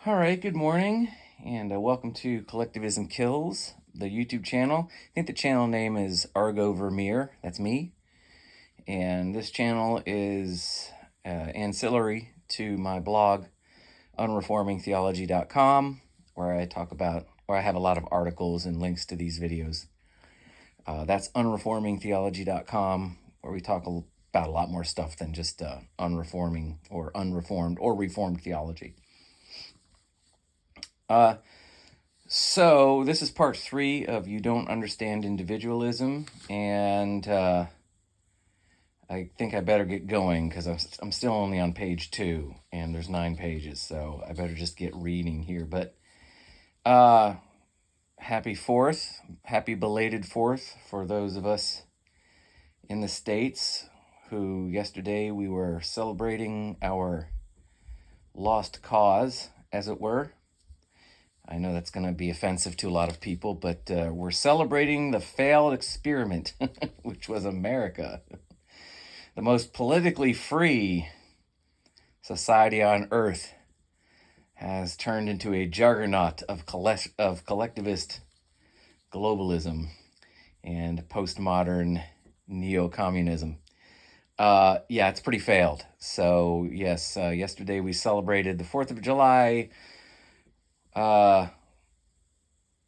All right, good morning, and welcome to Collectivism Kills, the YouTube channel. I think the channel name is Argo Vermeer. That's me. And this channel is ancillary to my blog, unreformingtheology.com, where I have a lot of articles and links to these videos. That's unreformingtheology.com, where we talk about a lot more stuff than just unreforming or unreformed or reformed theology. So this is part 3 of You Don't Understand Individualism, and I think I better get going because I'm still only on page 2, and there's 9 pages, so I better just get reading here. But happy 4th, happy belated 4th for those of us in the States who yesterday we were celebrating our lost cause, as it were. I know that's going to be offensive to a lot of people, but we're celebrating the failed experiment, which was America. The most politically free society on earth has turned into a juggernaut of collectivist globalism and postmodern neo-communism. It's pretty failed. So, yes, yesterday we celebrated the 4th of July,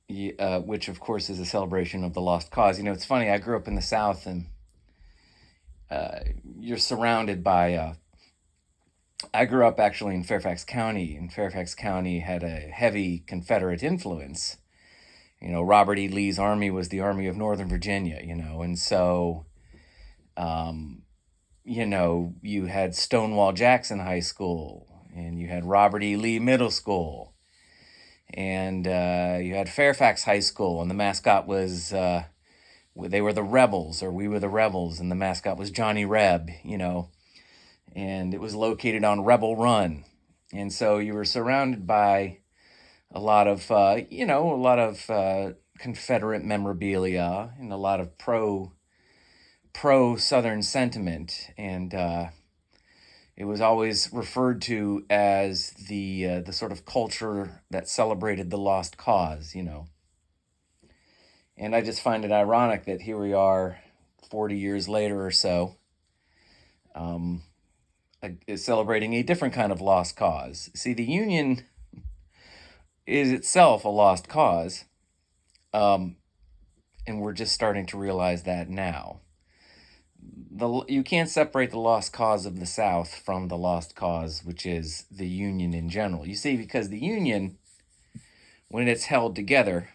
which of course is a celebration of the lost cause. You know, it's funny, I grew up in the South, and you're surrounded by, I grew up actually in Fairfax County, and Fairfax County had a heavy Confederate influence. You know, Robert E. Lee's army was the Army of Northern Virginia, and so, you had Stonewall Jackson High School, and you had Robert E. Lee Middle School, and you had Fairfax High School, and the mascot was, they were the Rebels, or we were the Rebels, and the mascot was Johnny Reb, and it was located on Rebel Run. And so you were surrounded by a lot of, Confederate memorabilia and a lot of pro-Southern sentiment, and it was always referred to as the sort of culture that celebrated the lost cause, And I just find it ironic that here we are 40 years later or so, celebrating a different kind of lost cause. See, the Union is itself a lost cause, and we're just starting to realize that now. You can't separate the lost cause of the South from the lost cause, which is the Union in general. You see, because the Union, when it's held together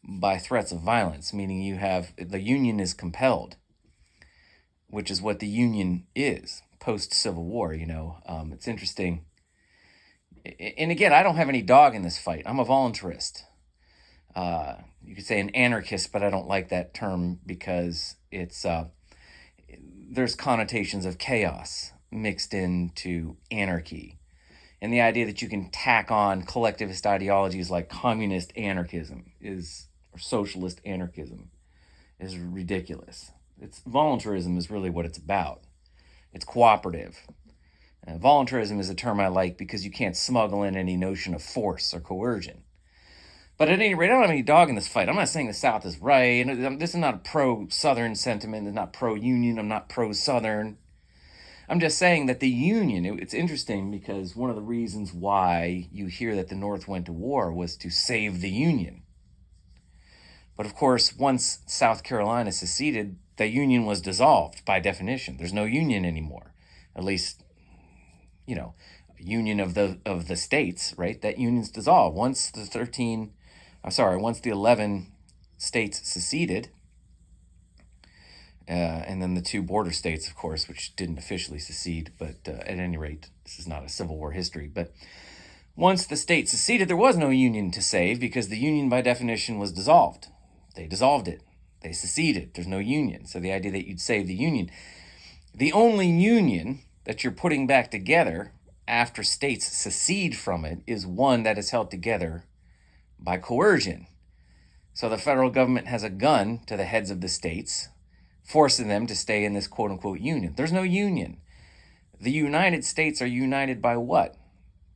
by threats of violence, meaning the Union is compelled, which is what the Union is post-Civil War. It's interesting. And again, I don't have any dog in this fight. I'm a voluntarist. You could say an anarchist, but I don't like that term because there's connotations of chaos mixed into anarchy. And the idea that you can tack on collectivist ideologies like communist anarchism or socialist anarchism is ridiculous. Voluntarism is really what it's about. It's cooperative. Voluntarism is a term I like because you can't smuggle in any notion of force or coercion. But at any rate, I don't have any dog in this fight. I'm not saying the South is right. This is not a pro-Southern sentiment. It's not pro-Union. I'm not pro-Southern. I'm just saying that the Union, it's interesting because one of the reasons why you hear that the North went to war was to save the Union. But of course, once South Carolina seceded, the Union was dissolved by definition. There's no Union anymore. At least, Union of the states, right? That Union's dissolved. Once the 11 states seceded, and then the 2 border states, of course, which didn't officially secede, but at any rate, this is not a Civil War history. But once the states seceded, there was no Union to save because the Union, by definition, was dissolved. They dissolved it. They seceded. There's no Union. So the idea that you'd save the Union, the only Union that you're putting back together after states secede from it is one that is held together by coercion. So the federal government has a gun to the heads of the states, forcing them to stay in this quote-unquote union. There's no union. The United States are united by what?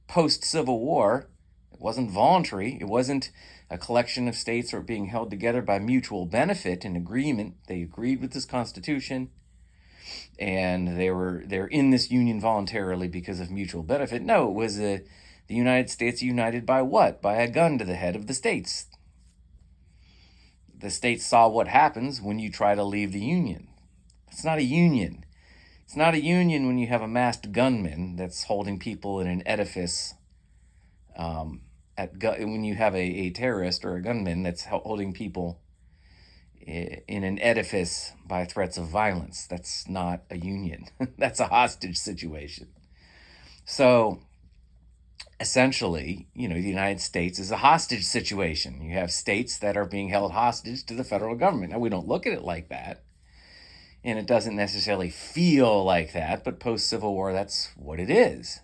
post-Civil War, it wasn't voluntary. It wasn't a collection of states that were being held together by mutual benefit and agreement. They agreed with this Constitution, and they're in this union voluntarily because of mutual benefit. No, it was the United States united by what? By a gun to the head of the states. The states saw what happens when you try to leave the union. It's not a union. It's not a union when you have a masked gunman that's holding people in an edifice. When you have a terrorist or a gunman that's holding people in an edifice by threats of violence. That's not a union. That's a hostage situation. So essentially, the United States is a hostage situation. You have states that are being held hostage to the federal government. Now, we don't look at it like that, and it doesn't necessarily feel like that, but post-Civil War, that's what it is.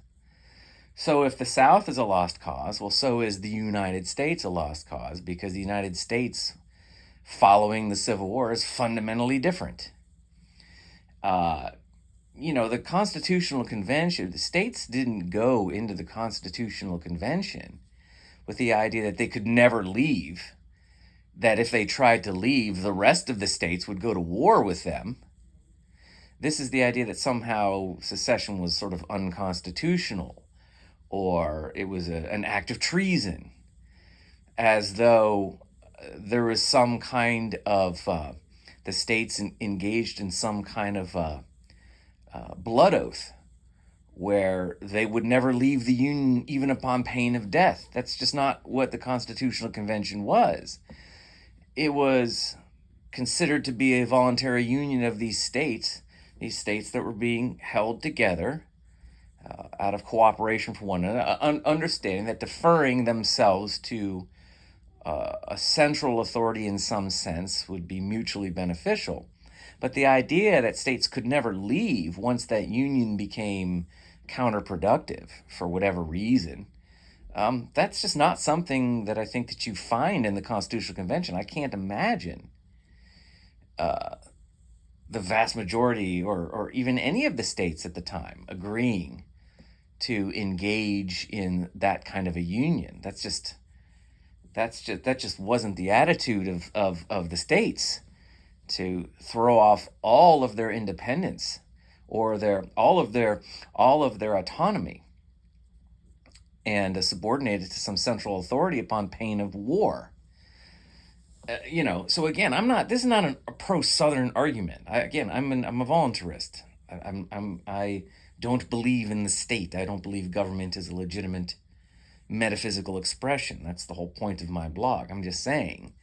So if the South is a lost cause, well, so is the United States a lost cause, because the United States, following the Civil War, is fundamentally different. The Constitutional Convention, the states didn't go into the Constitutional Convention with the idea that they could never leave, that if they tried to leave, the rest of the states would go to war with them. This is the idea that somehow secession was sort of unconstitutional, or it was an act of treason, as though there was some kind of, the states engaged in some kind of blood oath where they would never leave the Union even upon pain of death. That's just not what the Constitutional Convention was. It was considered to be a voluntary union of these states that were being held together out of cooperation for one another, understanding that deferring themselves to a central authority in some sense would be mutually beneficial. But the idea that states could never leave once that union became counterproductive for whatever reason, that's just not something that I think that you find in the Constitutional Convention. I can't imagine the vast majority or even any of the states at the time agreeing to engage in that kind of a union. That just wasn't the attitude of the states, to throw off all of their independence or all of their autonomy and subordinate it to some central authority upon pain of war. So again, this is not a pro-Southern argument. I'm a voluntarist. I don't believe in the state. I don't believe government is a legitimate metaphysical expression. That's the whole point of my blog. I'm just saying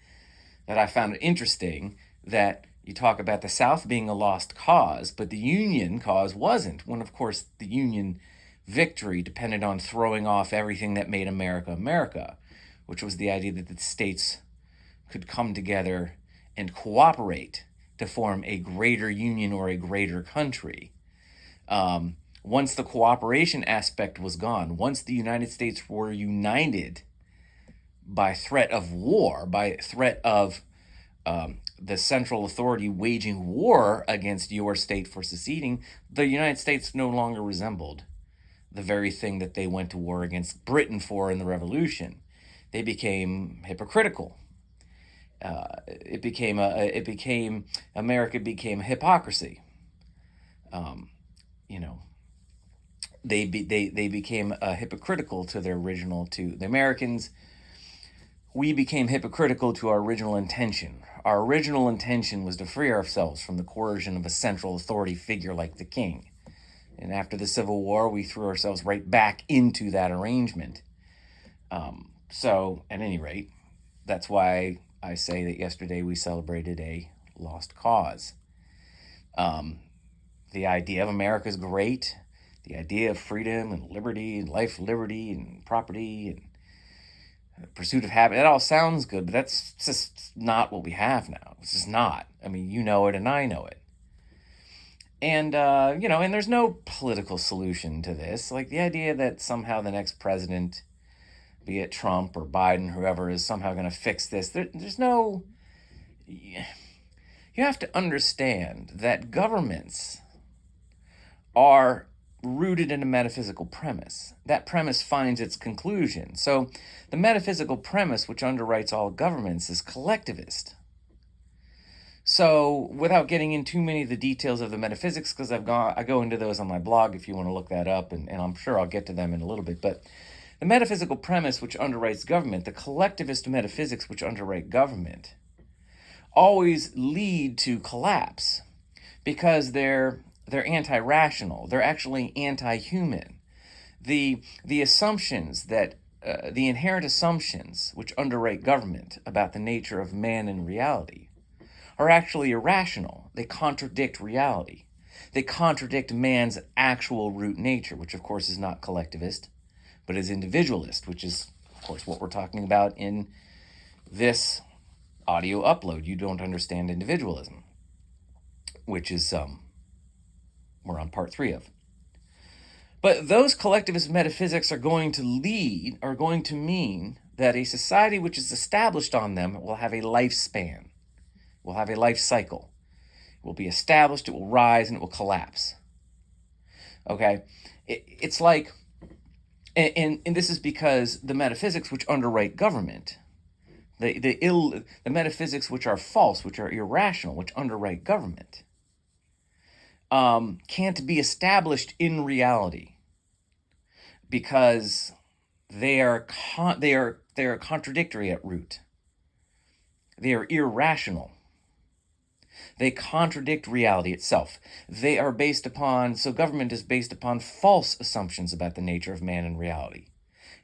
that I found it interesting that you talk about the South being a lost cause, but the Union cause wasn't, when of course the Union victory depended on throwing off everything that made America America, which was the idea that the states could come together and cooperate to form a greater union or a greater country. Once the cooperation aspect was gone, once the United States were united by threat of war, by threat of the central authority waging war against your state for seceding, the United States no longer resembled the very thing that they went to war against Britain for in the Revolution. They became hypocritical. America became hypocrisy. They became hypocritical to the Americans. We became hypocritical to our original intention. Our original intention was to free ourselves from the coercion of a central authority figure like the king. And after the Civil War, we threw ourselves right back into that arrangement. So, at any rate, that's why I say that yesterday we celebrated a lost cause. The idea of America is great. The idea of freedom and liberty and life, liberty and property and pursuit of happiness, that all sounds good, but that's just not what we have now. It's just not. I mean, you know it and I know it. And, and there's no political solution to this. Like the idea that somehow the next president, be it Trump or Biden, whoever, is somehow going to fix this. There's no... You have to understand that governments are rooted in a metaphysical premise. That premise finds its conclusion. So the metaphysical premise which underwrites all governments is collectivist. So without getting into too many of the details of the metaphysics, because I go into those on my blog if you want to look that up, and I'm sure I'll get to them in a little bit, but the metaphysical premise which underwrites government, the collectivist metaphysics which underwrite government, always lead to collapse because they're anti-rational. They're actually anti-human. The assumptions that the inherent assumptions which underwrite government about the nature of man and reality are actually irrational. They contradict reality. They contradict man's actual root nature, which of course is not collectivist, but is individualist, which is of course what we're talking about in this audio upload. You don't understand individualism, which is we're on part 3 of. But those collectivist metaphysics are going to mean that a society which is established on them will have a lifespan, will have a life cycle. It will be established, it will rise, and it will collapse. Okay? It's like, and this is because the metaphysics which underwrite government, the metaphysics which are false, which are irrational, which underwrite government, can't be established in reality because they are contradictory at root. They are irrational. They contradict reality itself. They are based upon, so government is based upon false assumptions about the nature of man and reality.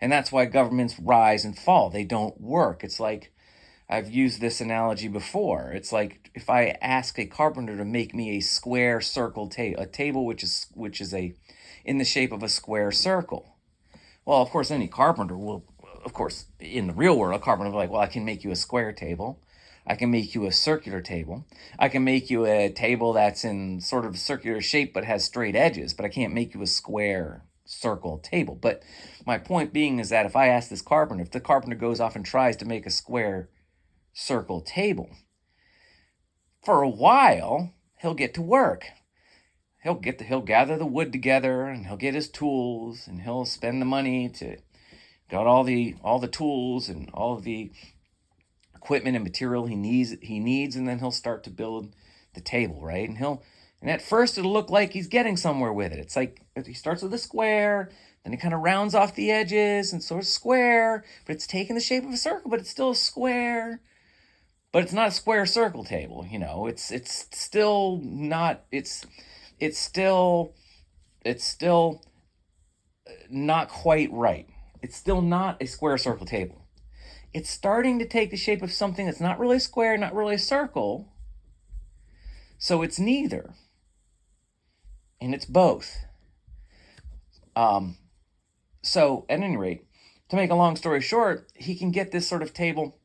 And that's why governments rise and fall. They don't work. It's like, I've used this analogy before. It's like if I ask a carpenter to make me a square circle table, a table which is in the shape of a square circle. Well, of course, any carpenter will, of course, in the real world, a carpenter will be like, well, I can make you a square table. I can make you a circular table. I can make you a table that's in sort of a circular shape but has straight edges, but I can't make you a square circle table. But my point being is that if I ask this carpenter, if the carpenter goes off and tries to make a square circle table, for a while, he'll get to work. He'll gather the wood together, and he'll get his tools, and he'll spend the money to got all the tools and all of the equipment and material he needs, and then he'll start to build the table, right? And at first it'll look like he's getting somewhere with it. It's like he starts with a square, then he kind of rounds off the edges and sort of square, but it's taking the shape of a circle, but it's still a square. But it's not a square circle table, you know. It's still not not quite right. It's still not a square circle table. It's starting to take the shape of something that's not really a square, not really a circle. So it's neither. And it's both. So at any rate, to make a long story short, he can get this sort of table,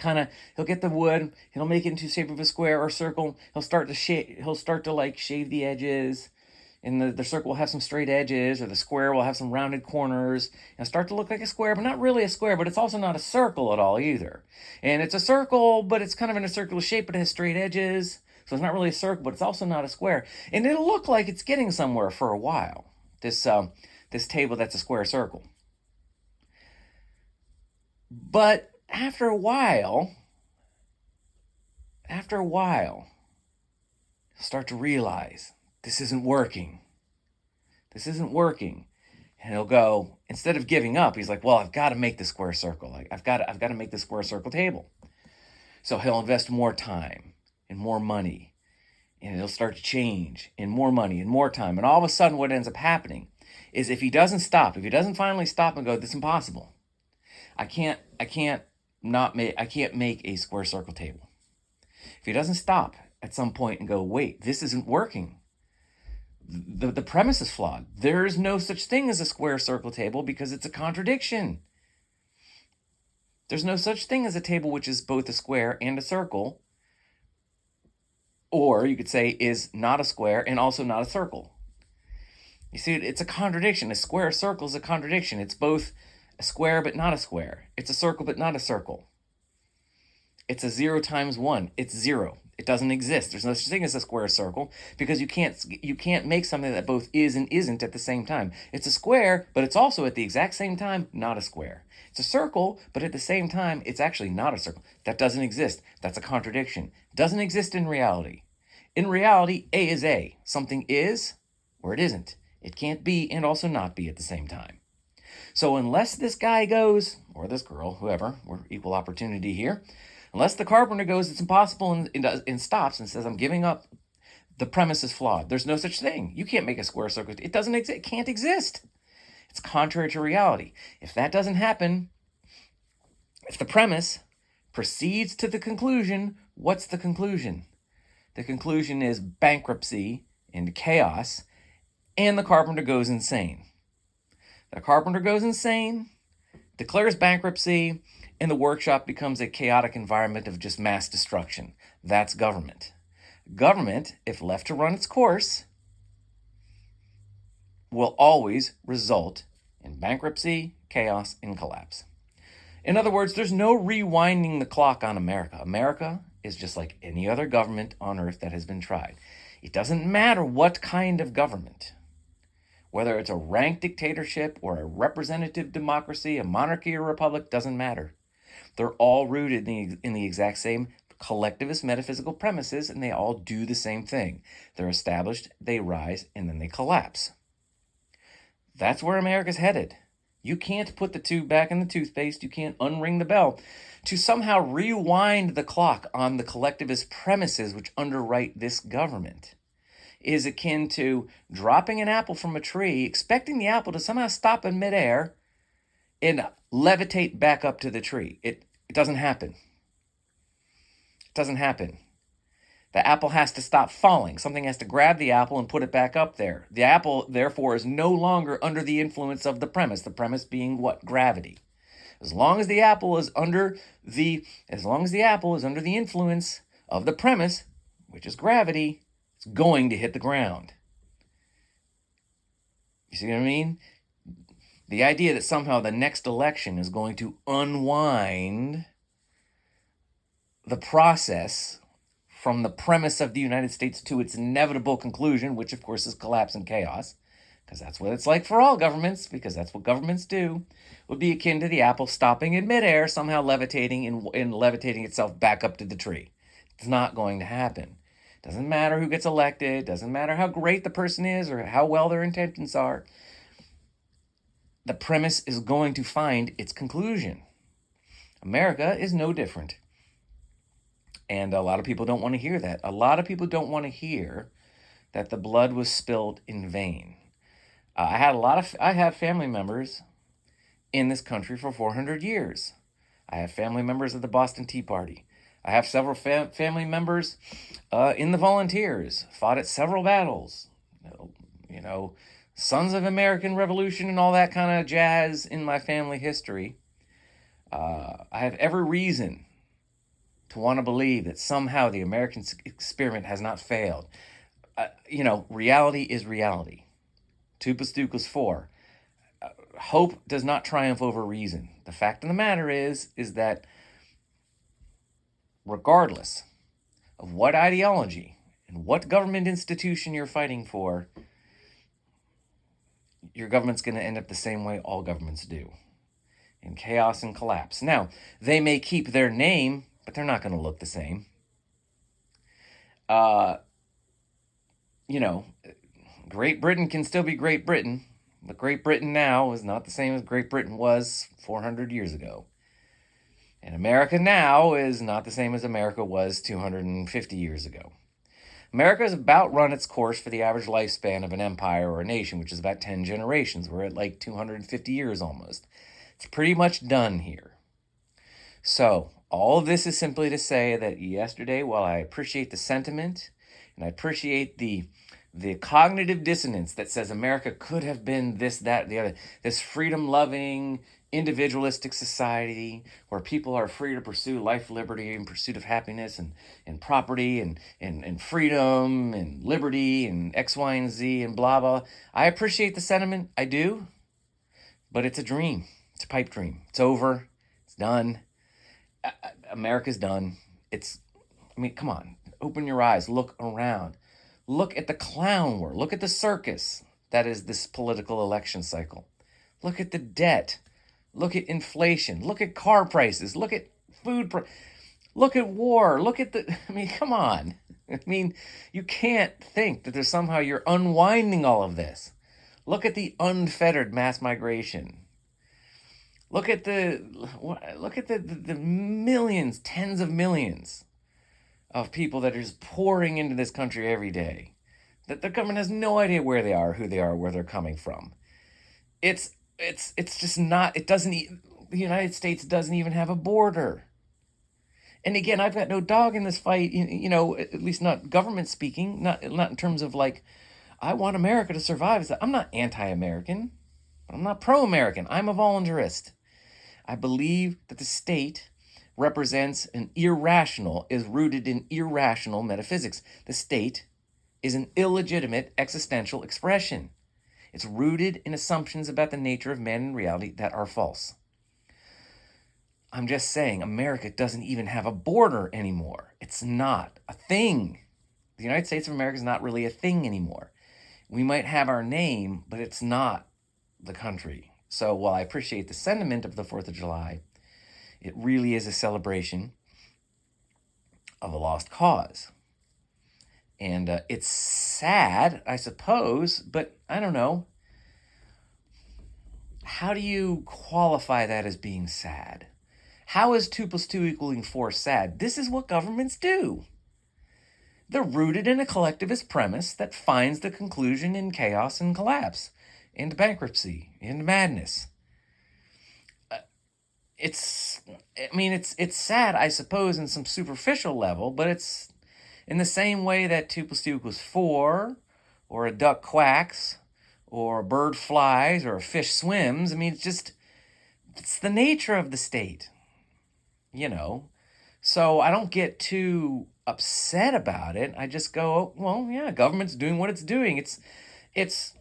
he'll get the wood, he'll make it into the shape of a square or circle. He'll start to shave the edges, and the circle will have some straight edges, or the square will have some rounded corners, and start to look like a square, but not really a square, but it's also not a circle at all either. And it's a circle, but it's kind of in a circular shape, but it has straight edges, so it's not really a circle, but it's also not a square. And it'll look like it's getting somewhere for a while, this table that's a square circle. But after a while, you'll start to realize this isn't working. And he'll go, instead of giving up, he's like, well, I've got to make the square circle. Like I've got to make the square circle table. So he'll invest more time and more money, and it'll start to change, and more money and more time. And all of a sudden what ends up happening is if he doesn't finally stop and go, this is impossible. I can't make a square circle table. If he doesn't stop at some point and go, wait, this isn't working. The premise is flawed. There is no such thing as a square circle table because it's a contradiction. There's no such thing as a table which is both a square and a circle. Or you could say is not a square and also not a circle. You see, it's a contradiction. A square circle is a contradiction. It's both a square but not a square. It's a circle but not a circle. It's a 0 times 1. It's 0. It doesn't exist. There's no such thing as a square circle because you can't make something that both is and isn't at the same time. It's a square, but it's also at the exact same time not a square. It's a circle, but at the same time it's actually not a circle. That doesn't exist. That's a contradiction. It doesn't exist in reality. In reality, A is A. Something is or it isn't. It can't be and also not be at the same time. So unless this guy goes, or this girl, whoever, we're equal opportunity here, unless the carpenter goes, it's impossible and stops and says, I'm giving up, the premise is flawed. There's no such thing. You can't make a square circle. It doesn't exist. It can't exist. It's contrary to reality. If that doesn't happen, if the premise proceeds to the conclusion, what's the conclusion? The conclusion is bankruptcy and chaos, and the carpenter goes insane. The carpenter goes insane, declares bankruptcy, and the workshop becomes a chaotic environment of just mass destruction. That's government. Government, if left to run its course, will always result in bankruptcy, chaos, and collapse. In other words, there's no rewinding the clock on America. America is just like any other government on earth that has been tried. It doesn't matter what kind of government, whether it's a rank dictatorship or a representative democracy, a monarchy or a republic, doesn't matter. They're all rooted in the exact same collectivist metaphysical premises, and they all do the same thing. They're established, they rise, and then they collapse. That's where America's headed. You can't put the tube back in the toothpaste. You can't unring the bell. To somehow rewind the clock on the collectivist premises which underwrite this government is akin to dropping an apple from a tree, expecting the apple to somehow stop in midair and levitate back up to the tree. It doesn't happen. It doesn't happen. The apple has to stop falling. Something has to grab the apple and put it back up there. The apple, therefore, is no longer under the influence of the premise being what? Gravity. As long as the apple is under the influence of the premise, which is gravity, it's going to hit the ground. You see what I mean? The idea that somehow the next election is going to unwind the process from the premise of the United States to its inevitable conclusion, which of course is collapse and chaos, because that's what it's like for all governments, because that's what governments do, would be akin to the apple stopping in midair, somehow levitating and levitating itself back up to the tree. It's not going to happen. Doesn't matter who gets elected, doesn't matter how great the person is or how well their intentions are. The premise is going to find its conclusion. America is no different. And a lot of people don't want to hear that. A lot of people don't want to hear that the blood was spilled in vain. I have family members in this country for 400 years. I have family members of the Boston Tea Party. I have several family members in the Volunteers, fought at several battles. Sons of American Revolution and all that kind of jazz in my family history. I have every reason to want to believe that somehow the American experiment has not failed. Reality is reality. 2 + 2 = 4. Hope does not triumph over reason. The fact of the matter is that regardless of what ideology and what government institution you're fighting for, your government's going to end up the same way all governments do, in chaos and collapse. Now, they may keep their name, but they're not going to look the same. Great Britain can still be Great Britain, but Great Britain now is not the same as Great Britain was 400 years ago. And America now is not the same as America was 250 years ago. America has about run its course for the average lifespan of an empire or a nation, which is about 10 generations. We're at like 250 years almost. It's pretty much done here. So, all of this is simply to say that yesterday, while I appreciate the sentiment and I appreciate the cognitive dissonance that says America could have been this, that, the other, this freedom-loving, individualistic society where people are free to pursue life, liberty, and pursuit of happiness and property and freedom and liberty and X, Y, and Z and blah, blah. I appreciate the sentiment. I do. But it's a dream. It's a pipe dream. It's over. It's done. America's done. Come on. Open your eyes, look around. Look at the clown world. Look at the circus that is this political election cycle. Look at the debt. Look at inflation. Look at car prices. Look at look at war. Look at I mean, come on. I mean, you can't think that there's somehow you're unwinding all of this. Look at the unfettered mass migration. Look at the millions, tens of millions of people that are just pouring into this country every day. That the government has no idea where they are, who they are, where they're coming from. It's just not. It doesn't. The United States doesn't even have a border. And again, I've got no dog in this fight. At least not government speaking. Not in terms of like, I want America to survive. I'm not anti-American, but I'm not pro-American. I'm a voluntarist. I believe that the state is rooted in irrational metaphysics. The state is an illegitimate existential expression. It's rooted in assumptions about the nature of man and reality that are false. I'm just saying, America doesn't even have a border anymore. It's not a thing. The United States of America is not really a thing anymore. We might have our name, but it's not the country. So while I appreciate the sentiment of the 4th of July, it really is a celebration of a lost cause. And it's sad, I suppose, but I don't know. How do you qualify that as being sad? How is 2 + 2 = 4 sad? This is what governments do. They're rooted in a collectivist premise that finds the conclusion in chaos and collapse, and bankruptcy, and madness. It's sad, I suppose, in some superficial level, but it's in the same way that 2 + 2 = 4, or a duck quacks, or a bird flies, or a fish swims. I mean, it's the nature of the state, So I don't get too upset about it. I just go, oh, well, yeah, government's doing what it's doing. It's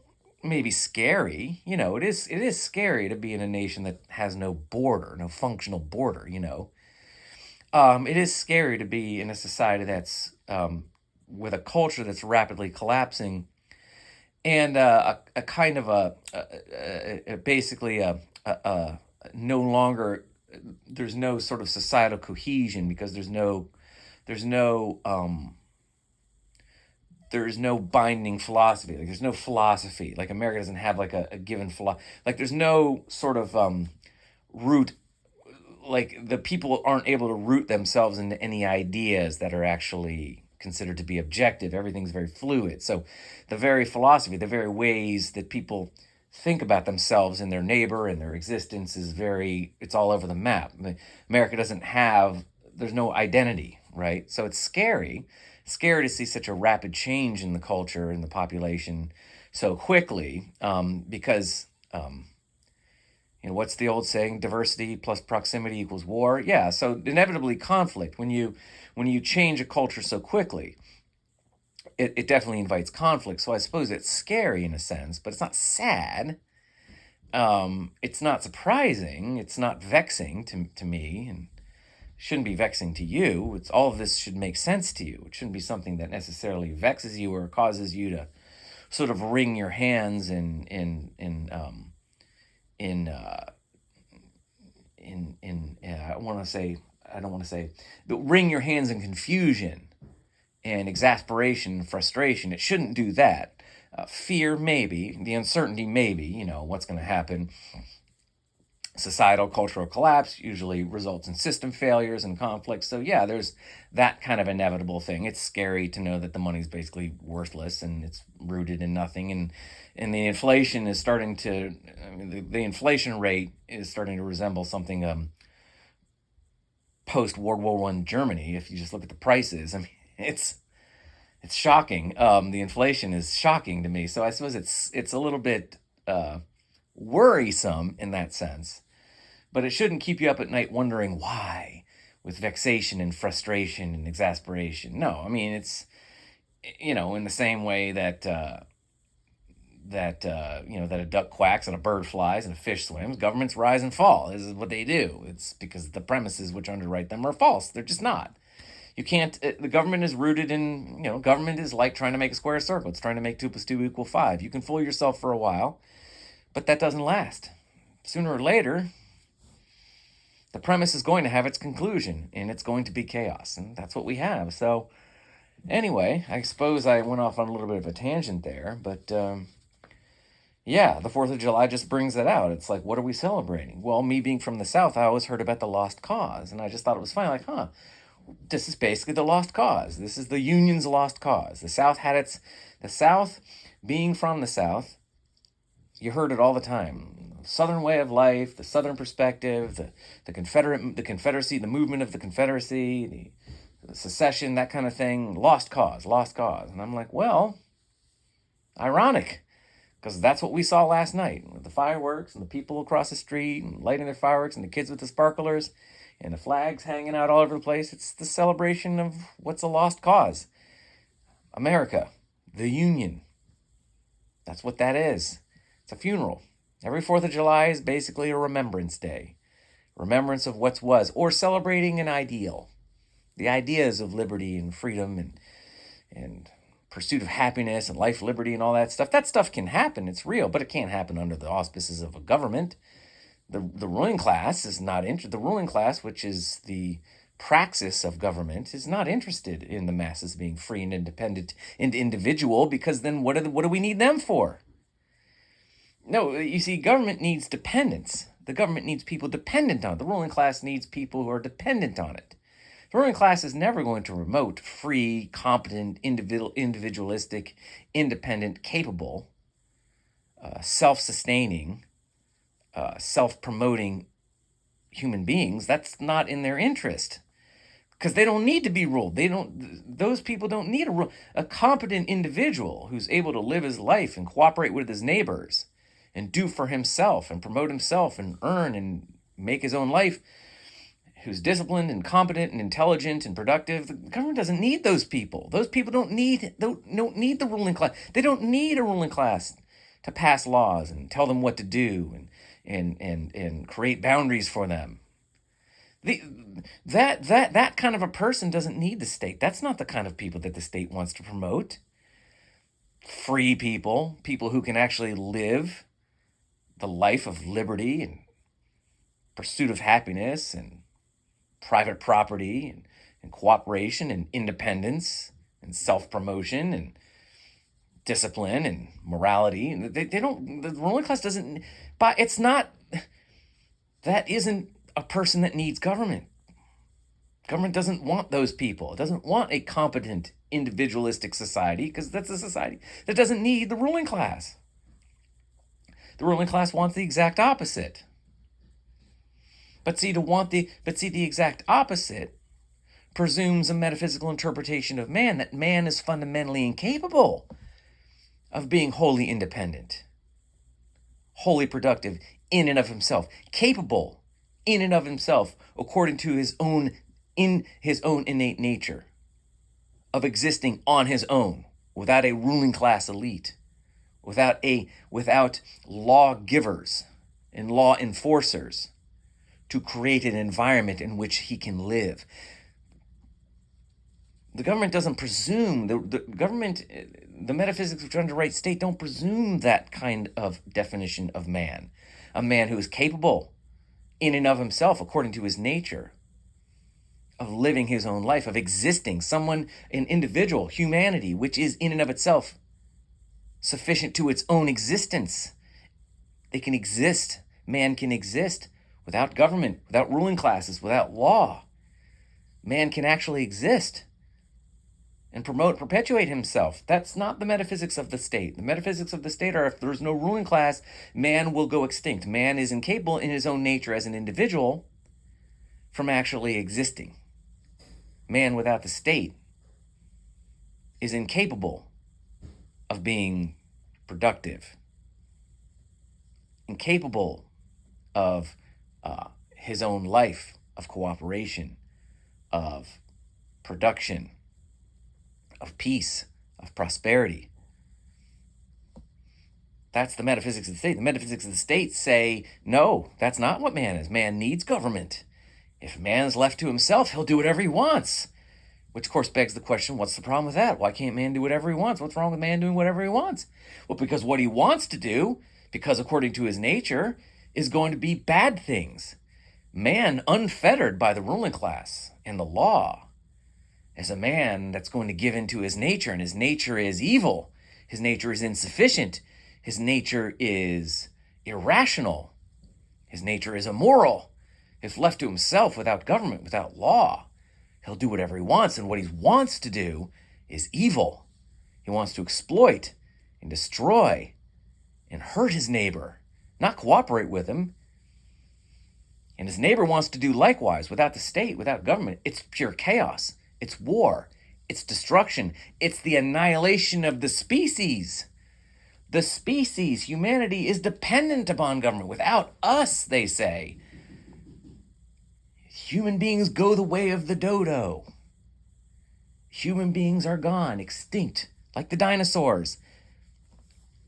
maybe scary, it is scary to be in a nation that has no border, no functional border, It is scary to be in a society that's with a culture that's rapidly collapsing, and a kind of basically no longer, there's no sort of societal cohesion because there's no binding philosophy. Like there's no philosophy. Like America doesn't have like a given philosophy. Like there's no sort of root. Like the people aren't able to root themselves into any ideas that are actually considered to be objective. Everything's very fluid. So the very philosophy, the very ways that people think about themselves and their neighbor and their existence it's all over the map. America there's no identity, right? So it's scary to see such a rapid change in the culture and the population so quickly, because what's the old saying, diversity plus proximity equals war? Yeah, so inevitably conflict. When you change a culture so quickly, it definitely invites conflict. So I suppose it's scary in a sense, but it's not sad. It's not surprising. It's not vexing to me, and shouldn't be vexing to you. All of this should make sense to you. It shouldn't be something that necessarily vexes you or causes you to sort of wring your hands I don't want to say, but wring your hands in confusion and exasperation and frustration. It shouldn't do that. Fear, maybe. The uncertainty, maybe. What's going to happen. Societal, cultural collapse usually results in system failures and conflicts. So yeah, there's that kind of inevitable thing. It's scary to know that the money's basically worthless and it's rooted in nothing. And the inflation is starting to, the inflation rate is starting to resemble something post-World War I Germany. If you just look at the prices, it's shocking. The inflation is shocking to me. So I suppose it's a little bit worrisome in that sense, but it shouldn't keep you up at night wondering why, with vexation and frustration and exasperation. No, it's in the same way that that a duck quacks and a bird flies and a fish swims. Governments rise and fall. This is what they do. It's because the premises which underwrite them are false. They're just not. You can't, the government is rooted in, government is like trying to make a square circle. It's trying to make 2 plus 2 equal 5. You can fool yourself for a while, but that doesn't last. Sooner or later, the premise is going to have its conclusion, and it's going to be chaos, and that's what we have. So anyway, I suppose I went off on a little bit of a tangent there, but yeah, the 4th of July just brings that out. It's like, what are we celebrating? Well, me being from the South, I always heard about the lost cause, and I just thought it was funny, like, this is basically the lost cause. This is the Union's lost cause. The South, being from the South, you heard it all the time. Southern way of life, the Southern perspective, the Confederacy, the movement of the Confederacy, the secession, that kind of thing. Lost cause. And I'm like, well, ironic, because that's what we saw last night with the fireworks and the people across the street and lighting their fireworks and the kids with the sparklers and the flags hanging out all over the place. It's the celebration of what's a lost cause. America, the Union. That's what that is. It's a funeral. Every 4th of July is basically a remembrance day. Remembrance of what was, or celebrating an ideal. The ideas of liberty and freedom and pursuit of happiness and life, liberty, and all that stuff. That stuff can happen. It's real, but it can't happen under the auspices of a government. The ruling class is not interested. The ruling class, which is the praxis of government, is not interested in the masses being free and independent and individual, because then what do we need them for? No, you see, government needs dependence. The government needs people dependent on it. The ruling class needs people who are dependent on it. The ruling class is never going to promote free, competent, individualistic, independent, capable, self-sustaining, self-promoting human beings. That's not in their interest, because they don't need to be ruled. Those people don't need a competent individual who's able to live his life and cooperate with his neighbors and do for himself and promote himself and earn and make his own life, who's disciplined and competent and intelligent and productive. The government doesn't need those people. Those people don't need the ruling class. They don't need a ruling class to pass laws and tell them what to do and create boundaries for them. That kind of a person doesn't need the state. That's not the kind of people that the state wants to promote. Free people who can actually live the life of liberty and pursuit of happiness and private property and cooperation and independence and self-promotion and discipline and morality. The ruling class doesn't, but it's not, that isn't a person that needs government. Government doesn't want those people. It doesn't want a competent individualistic society, because that's a society that doesn't need the ruling class. The ruling class wants the exact opposite. But see, the exact opposite presumes a metaphysical interpretation of man, that man is fundamentally incapable of being wholly independent, wholly productive in and of himself, capable in and of himself, according to his own innate nature, of existing on his own, without a ruling class elite, without lawgivers and law enforcers to create an environment in which he can live. The government doesn't presume, the metaphysics of gender right state don't presume that kind of definition of man. A man who is capable in and of himself, according to his nature, of living his own life, of existing, an individual, humanity, which is in and of itself sufficient to its own existence. They can exist. Man can exist without government, without ruling classes, without law. Man can actually exist and perpetuate himself. That's not the metaphysics of the state. The metaphysics of the state are, if there's no ruling class, man will go extinct. Man is incapable in his own nature as an individual from actually existing. Man without the state is incapable of being productive, incapable of his own life, of cooperation, of production, of peace, of prosperity. That's the metaphysics of the state. The metaphysics of the state say, no, that's not what man is. Man needs government. If man's left to himself, he'll do whatever he wants. Which, of course, begs the question, what's the problem with that? Why can't man do whatever he wants? What's wrong with man doing whatever he wants? Well, because what he wants to do, because according to his nature, is going to be bad things. Man, unfettered by the ruling class and the law, is a man that's going to give into his nature, and his nature is evil. His nature is insufficient. His nature is irrational. His nature is immoral. If left to himself without government, without law, he'll do whatever he wants, and what he wants to do is evil. He wants to exploit and destroy and hurt his neighbor, not cooperate with him. And his neighbor wants to do likewise without the state, without government. It's pure chaos. It's war. It's destruction. It's the annihilation of the species. The species, humanity, is dependent upon government. Without us, they say, human beings go the way of the dodo. Human beings are gone, extinct, like the dinosaurs.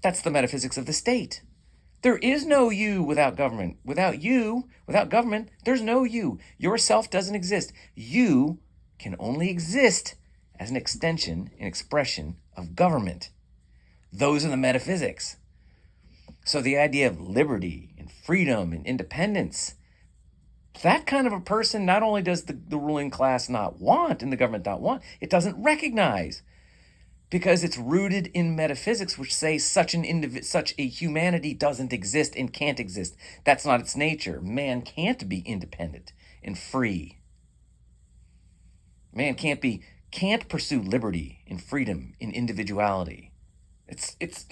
That's the metaphysics of the state. There is no you without government. Without you, without government, there's no you. Yourself doesn't exist. You can only exist as an extension and expression of government. Those are the metaphysics. So the idea of liberty and freedom and independence, that kind of a person, not only does the ruling class not want and the government not want, it doesn't recognize, because it's rooted in metaphysics which say such a humanity doesn't exist and can't exist. That's not its nature. Man can't be independent and free. Man can't pursue liberty and freedom and individuality. That's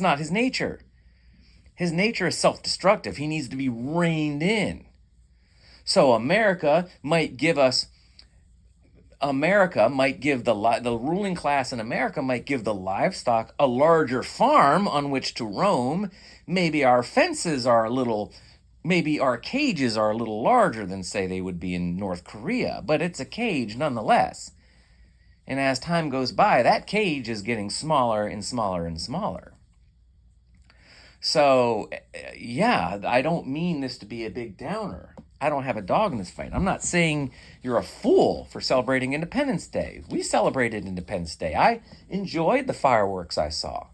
not his nature. His nature is self-destructive. He needs to be reined in. So America might give the ruling class in America might give the livestock a larger farm on which to roam. Maybe our fences are maybe our cages are a little larger than, say, they would be in North Korea, but it's a cage nonetheless. And as time goes by, that cage is getting smaller and smaller and smaller. So, yeah, I don't mean this to be a big downer. I don't have a dog in this fight. I'm not saying you're a fool for celebrating Independence Day. We celebrated Independence Day. I enjoyed the fireworks I saw.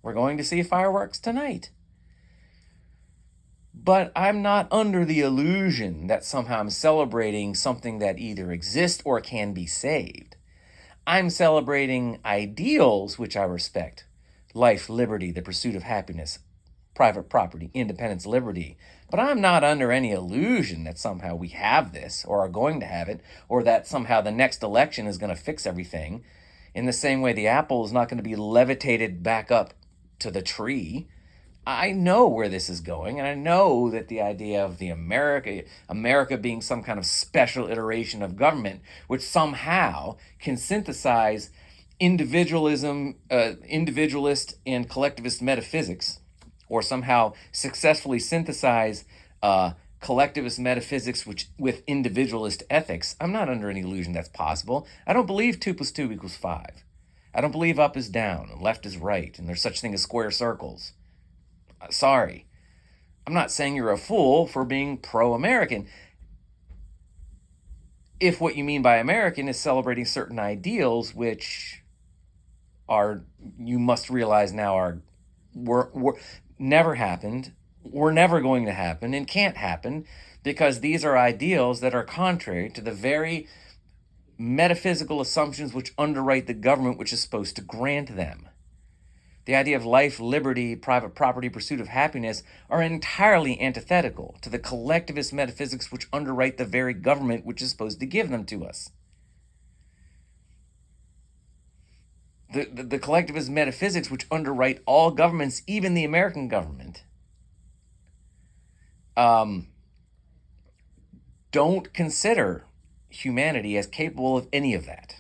We're going to see fireworks tonight. But I'm not under the illusion that somehow I'm celebrating something that either exists or can be saved. I'm celebrating ideals which I respect. Life, liberty, the pursuit of happiness, private property, independence, liberty. But I'm not under any illusion that somehow we have this or are going to have it, or that somehow the next election is going to fix everything. In the same way the apple is not going to be levitated back up to the tree. I know where this is going, and I know that the idea of the America being some kind of special iteration of government, which somehow can synthesize individualist and collectivist metaphysics, or somehow successfully synthesize collectivist metaphysics with individualist ethics. I'm not under any illusion that's possible. I don't believe 2 + 2 = 5. I don't believe up is down and left is right, and there's such thing as square circles. Sorry. I'm not saying you're a fool for being pro-American. If what you mean by American is celebrating certain ideals, which you must realize now were never happened, were never going to happen, and can't happen, because these are ideals that are contrary to the very metaphysical assumptions which underwrite the government which is supposed to grant them. The idea of life, liberty, private property, pursuit of happiness are entirely antithetical to the collectivist metaphysics which underwrite the very government which is supposed to give them to us. The collectivist metaphysics which underwrite all governments, even the American government, don't consider humanity as capable of any of that.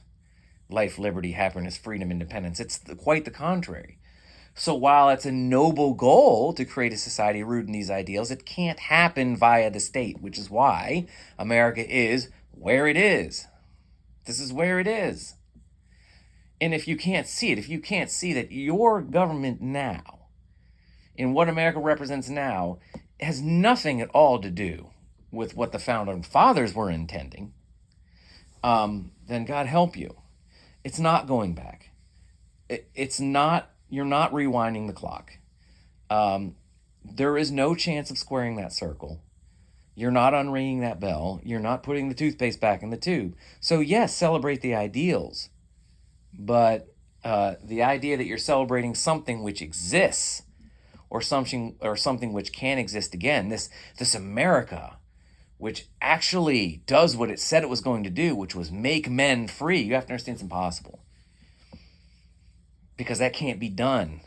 Life, liberty, happiness, freedom, independence. It's quite the contrary. So while it's a noble goal to create a society rooted in these ideals, it can't happen via the state, which is why America is where it is. This is where it is. And if you can't see it, if you can't see that your government now, and what America represents now, has nothing at all to do with what the founding fathers were intending, then God help you. It's not going back. It's not, you're not rewinding the clock. There is no chance of squaring that circle. You're not unringing that bell. You're not putting the toothpaste back in the tube. So yes, celebrate the ideals, but the idea that you're celebrating something which exists, or something which can exist again, this America, which actually does what it said it was going to do, which was make men free. You have to understand it's impossible, because that can't be done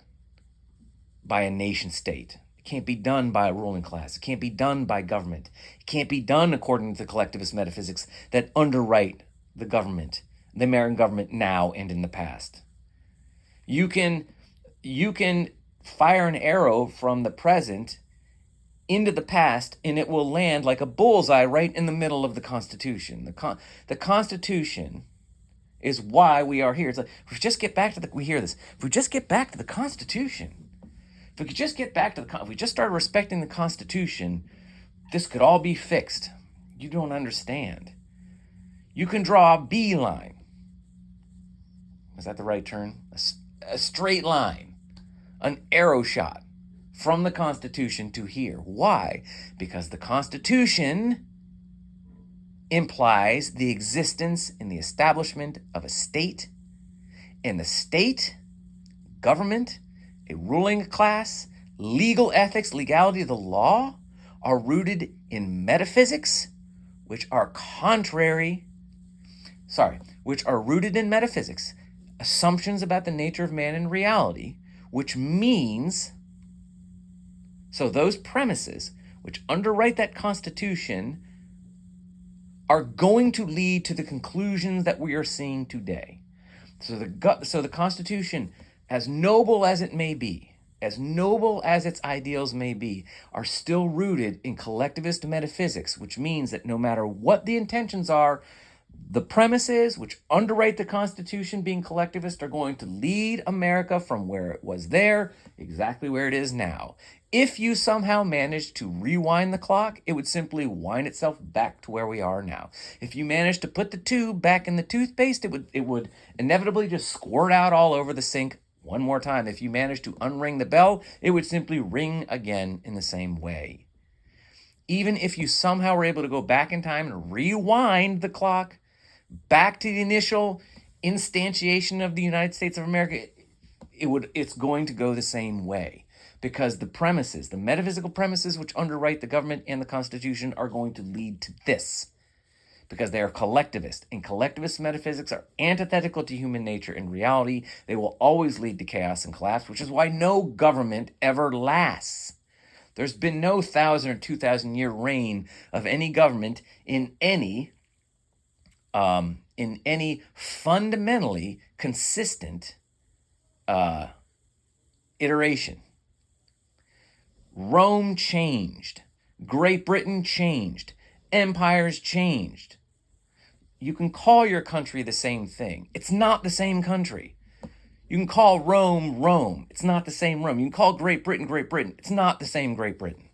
by a nation state. It can't be done by a ruling class. It can't be done by government. It can't be done according to the collectivist metaphysics that underwrite the government, the American government now and in the past. You can fire an arrow from the present into the past, and it will land like a bullseye right in the middle of the Constitution. The Constitution is why we are here. It's like, if we just get back to we hear this, if we just get back to the Constitution, if we could just get back to if we just started respecting the Constitution, this could all be fixed. You don't understand. You can draw a beeline. Is that the right term? A straight line, an arrow shot from the Constitution to here. Why? Because the Constitution implies the existence and the establishment of a state, and the state, government, a ruling class, legal ethics, legality of the law are rooted in metaphysics, which are rooted in metaphysics, assumptions about the nature of man and reality, which means, so those premises which underwrite that Constitution are going to lead to the conclusions that we are seeing today. So the Constitution, as noble as it may be, as noble as its ideals may be, are still rooted in collectivist metaphysics, which means that no matter what the intentions are, the premises which underwrite the Constitution being collectivist are going to lead America from where it was there, exactly where it is now. If you somehow managed to rewind the clock, it would simply wind itself back to where we are now. If you managed to put the tube back in the toothpaste, it would inevitably just squirt out all over the sink one more time. If you managed to unring the bell, it would simply ring again in the same way. Even if you somehow were able to go back in time and rewind the clock back to the initial instantiation of the United States of America, it's going to go the same way, because the premises, the metaphysical premises which underwrite the government and the Constitution are going to lead to this, because they are collectivist, and collectivist metaphysics are antithetical to human nature and reality. They will always lead to chaos and collapse, which is why no government ever lasts. There's been no 1,000 or 2,000 year reign of any government in any fundamentally consistent iteration. Rome changed. Great Britain changed. Empires changed. You can call your country the same thing. It's not the same country. You can call Rome, Rome. It's not the same Rome. You can call Great Britain, Great Britain. It's not the same Great Britain.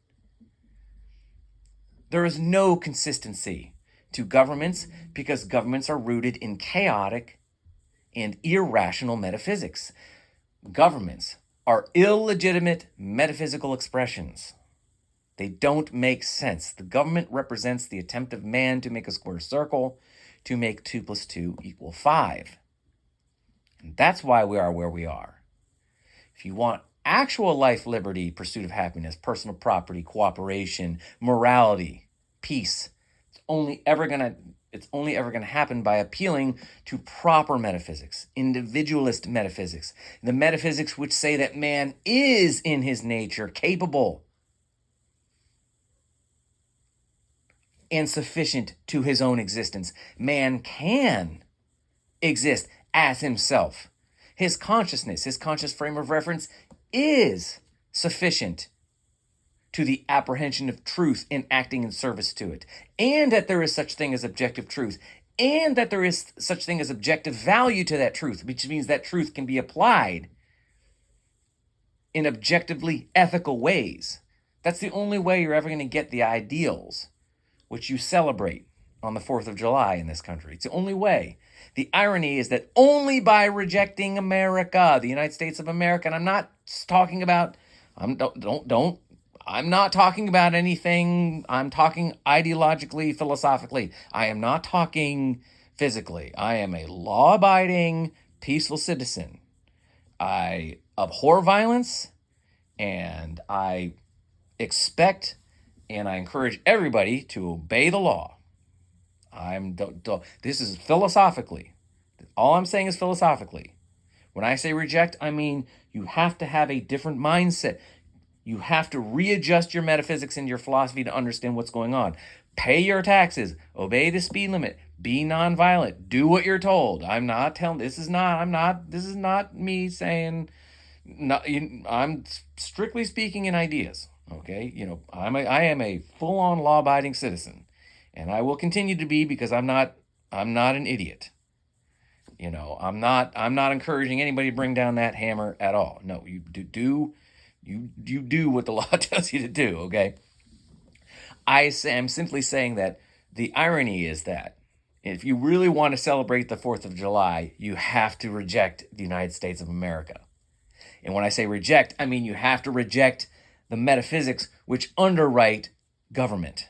There is no consistency to governments, because governments are rooted in chaotic and irrational metaphysics. Governments are illegitimate metaphysical expressions. They don't make sense. The government represents the attempt of man to make a square circle, to make 2 + 2 = 5. And that's why we are where we are. If you want actual life, liberty, pursuit of happiness, personal property, cooperation, morality, peace, it's only ever going to happen by appealing to proper metaphysics, individualist metaphysics, the metaphysics which say that man is in his nature capable and sufficient to his own existence. Man can exist as himself. His consciousness, his conscious frame of reference is sufficient to the apprehension of truth and acting in service to it, and that there is such thing as objective truth, and that there is such thing as objective value to that truth, which means that truth can be applied in objectively ethical ways. That's the only way you're ever going to get the ideals which you celebrate on the 4th of July in this country. It's the only way. The irony is that only by rejecting America, the United States of America, and I'm not talking about, I'm not talking about anything. I'm talking ideologically, philosophically. I am not talking physically. I am a law-abiding, peaceful citizen. I abhor violence, and I expect and I encourage everybody to obey the law. This is philosophically. All I'm saying is philosophically. When I say reject, I mean you have to have a different mindset. You have to readjust your metaphysics and your philosophy to understand what's going on. Pay your taxes, obey the speed limit, be nonviolent, do what you're told. This is not me saying, no, I'm strictly speaking in ideas. Okay, I am a full-on law-abiding citizen, and I will continue to be because I'm not an idiot. I'm not encouraging anybody to bring down that hammer at all. No, you do what the law tells you to do. Okay, I'm simply saying that the irony is that if you really want to celebrate the 4th of July, you have to reject the United States of America. And when I say reject, I mean you have to reject the metaphysics which underwrite government.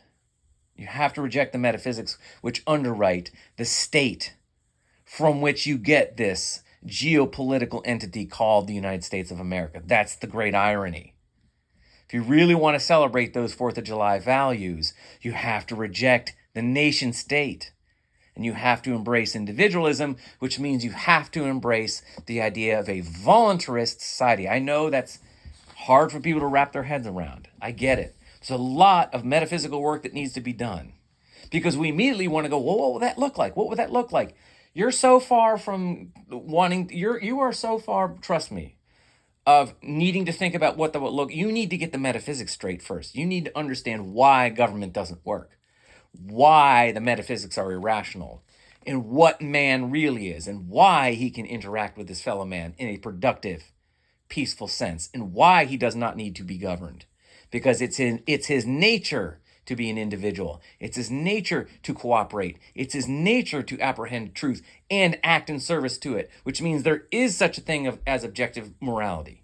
You have to reject the metaphysics which underwrite the state from which you get this geopolitical entity called the United States of America. That's the great irony. If you really want to celebrate those 4th of July values, you have to reject the nation state. And you have to embrace individualism, which means you have to embrace the idea of a voluntarist society. I know that's hard for people to wrap their heads around. I get it. There's a lot of metaphysical work that needs to be done. Because we immediately want to go, well, what would that look like? What would that look like? You're so far from you are so far, trust me, of needing to think about what that would look. You need to get the metaphysics straight first. You need to understand why government doesn't work, why the metaphysics are irrational, and what man really is, and why he can interact with his fellow man in a productive, peaceful sense, and why he does not need to be governed. Because it's his nature to be an individual. It's his nature to cooperate. It's his nature to apprehend truth and act in service to it, which means there is such a thing as objective morality.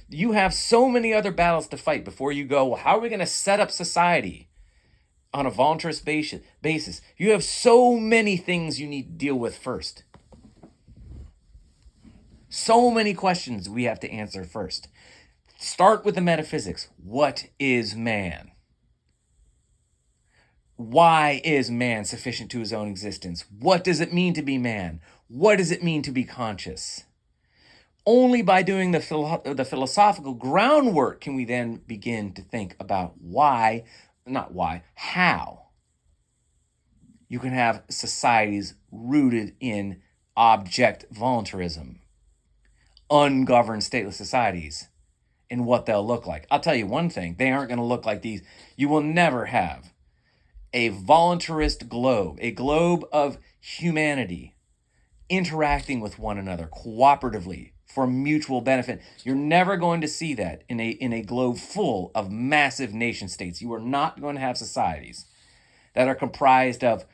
You have so many other battles to fight before you go, well, how are we going to set up society on a voluntarist basis? You have so many things you need to deal with first. So many questions we have to answer first. Start with the metaphysics. What is man? Why is man sufficient to his own existence? What does it mean to be man? What does it mean to be conscious? Only by doing the philosophical groundwork can we then begin to think about how you can have societies rooted in object voluntarism, ungoverned stateless societies, and what they'll look like. I'll tell you one thing, they aren't going to look like these. You will never have a voluntarist globe, a globe of humanity interacting with one another cooperatively for mutual benefit. You're never going to see that in a globe full of massive nation states. You are not going to have societies that are comprised of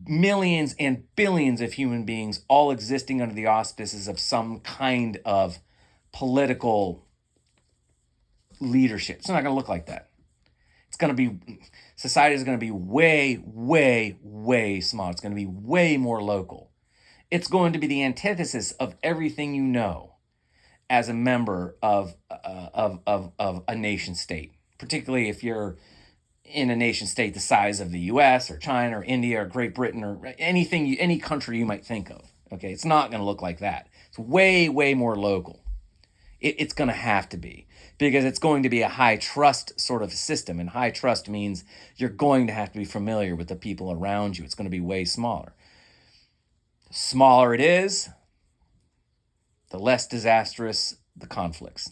millions and billions of human beings all existing under the auspices of some kind of political leadership. It's not going to look like that. Society is going to be way, way, way small. It's going to be way more local. It's going to be the antithesis of everything you know as a member of a nation state, particularly if you're in a nation state the size of the U.S. or China or India or Great Britain or any country you might think of. Okay, it's not going to look like that. It's way, way more local. It's going to have to be, because it's going to be a high trust sort of system. And high trust means you're going to have to be familiar with the people around you. It's going to be way smaller. The smaller it is, the less disastrous the conflicts.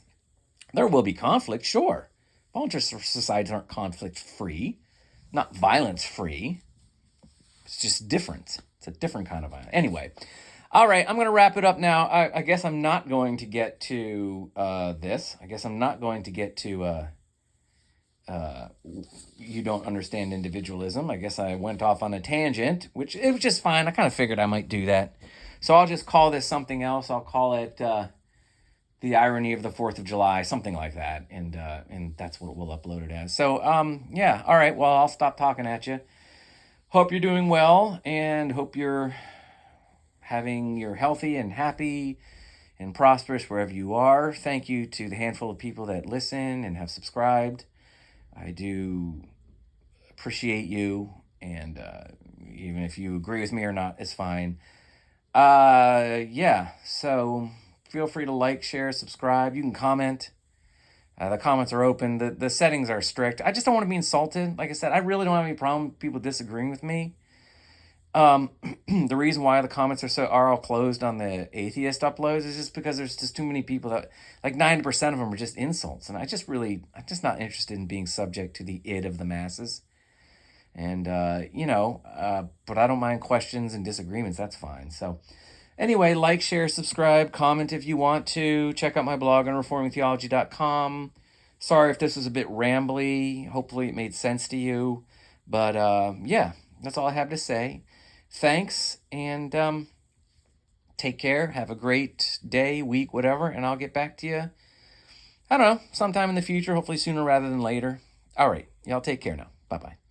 There will be conflict, sure. Voluntary societies aren't conflict-free, not violence-free. It's just different. It's a different kind of violence. Anyway. All right, I'm going to wrap it up now. I guess I'm not going to get to this. I guess I'm not going to get to you don't understand individualism. I guess I went off on a tangent, which it was just fine. I kind of figured I might do that. So I'll just call this something else. I'll call it the irony of the 4th of July, something like that, and that's what we'll upload it as. So yeah, all right. Well, I'll stop talking at you. Hope you're doing well, and hope you're healthy and happy and prosperous wherever you are. Thank you to the handful of people that listen and have subscribed. I do appreciate you, and even if you agree with me or not, it's fine. Yeah, so feel free to like, share, subscribe. You can comment. The comments are open. The settings are strict. I just don't want to be insulted. Like I said, I really don't have any problem with people disagreeing with me. The reason why the comments are all closed on the atheist uploads is just because there's just too many people that, like 90% of them are just insults, and I'm just not interested in being subject to the id of the masses. And but I don't mind questions and disagreements. That's fine. So anyway, like, share, subscribe, comment if you want to. Check out my blog on reformingtheology.com. Sorry if this was a bit rambly. Hopefully it made sense to you. But yeah, that's all I have to say. Thanks, and take care. Have a great day, week, whatever, and I'll get back to you, I don't know, sometime in the future, hopefully sooner rather than later. All right, y'all take care now. Bye-bye.